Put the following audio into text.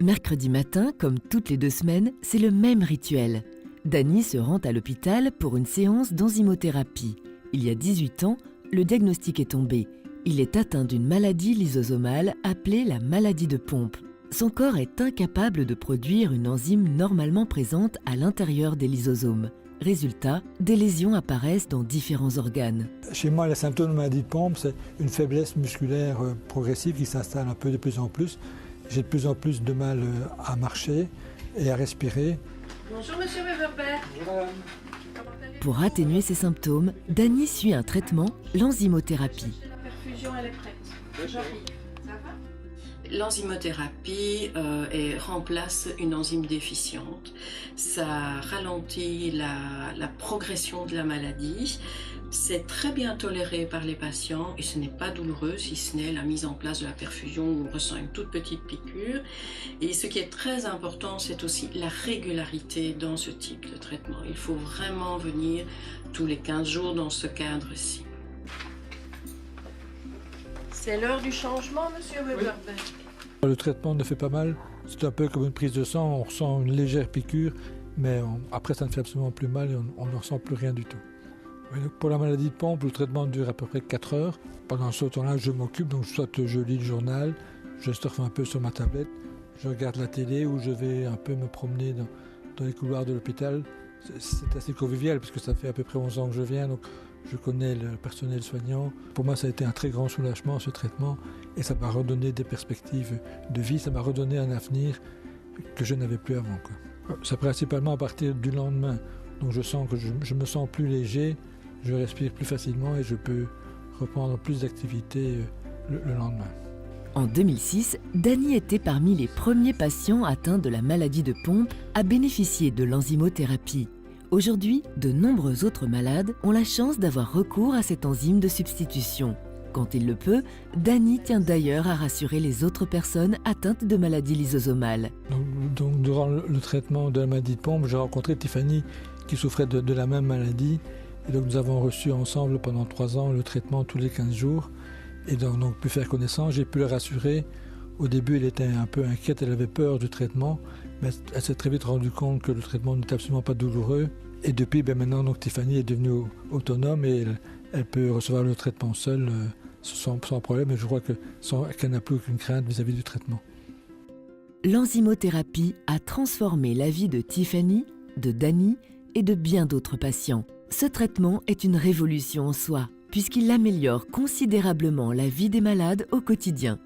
Mercredi matin, comme toutes les 2 semaines, c'est le même rituel. Dany se rend à l'hôpital pour une séance d'enzymothérapie. Il y a 18 ans, le diagnostic est tombé. Il est atteint d'une maladie lysosomale appelée la maladie de Pompe. Son corps est incapable de produire une enzyme normalement présente à l'intérieur des lysosomes. Résultat, des lésions apparaissent dans différents organes. Chez moi, les symptômes de maladie de Pompe, c'est une faiblesse musculaire progressive qui s'installe un peu de plus en plus. J'ai de plus en plus de mal à marcher et à respirer. Bonjour Monsieur Weberberg. Pour atténuer ces symptômes, Dany suit un traitement, l'enzymothérapie. La perfusion, elle est prête. J'arrive. Ça va? L'enzymothérapie remplace une enzyme déficiente. Ça ralentit la progression de la maladie. C'est très bien toléré par les patients et ce n'est pas douloureux si ce n'est la mise en place de la perfusion où on ressent une toute petite piqûre. Et ce qui est très important, c'est aussi la régularité dans ce type de traitement. Il faut vraiment venir tous les 15 jours dans ce cadre-ci. C'est l'heure du changement, Monsieur Weberberg. Le traitement ne fait pas mal. C'est un peu comme une prise de sang. On ressent une légère piqûre, mais après ça ne fait absolument plus mal et on ne ressent plus rien du tout. Pour la maladie de Pompe, le traitement dure à peu près 4 heures. Pendant ce temps-là, je m'occupe, donc soit je lis le journal, je surfe un peu sur ma tablette, je regarde la télé ou je vais un peu me promener dans les couloirs de l'hôpital. C'est assez convivial parce que ça fait à peu près 11 ans que je viens, donc je connais le personnel soignant. Pour moi, ça a été un très grand soulagement, ce traitement, et ça m'a redonné des perspectives de vie, ça m'a redonné un avenir que je n'avais plus avant, quoi. C'est principalement à partir du lendemain, donc je sens que je me sens plus léger, je respire plus facilement et je peux reprendre plus d'activité le lendemain. En 2006, Dany était parmi les premiers patients atteints de la maladie de Pompe à bénéficier de l'enzymothérapie. Aujourd'hui, de nombreux autres malades ont la chance d'avoir recours à cette enzyme de substitution. Quand il le peut, Dany tient d'ailleurs à rassurer les autres personnes atteintes de maladies lysosomales. Donc durant le traitement de la maladie de Pompe, j'ai rencontré Tiffany qui souffrait de la même maladie. Et donc nous avons reçu ensemble pendant 3 ans le traitement tous les 15 jours. Et donc pu faire connaissance, j'ai pu la rassurer. Au début, elle était un peu inquiète, elle avait peur du traitement, mais elle s'est très vite rendue compte que le traitement n'était absolument pas douloureux. Et depuis, maintenant, donc, Tiffany est devenue autonome et elle peut recevoir le traitement seule sans problème. Et je crois qu'elle n'a plus aucune crainte vis-à-vis du traitement. L'enzymothérapie a transformé la vie de Tiffany, de Dany et de bien d'autres patients. Ce traitement est une révolution en soi, puisqu'il améliore considérablement la vie des malades au quotidien.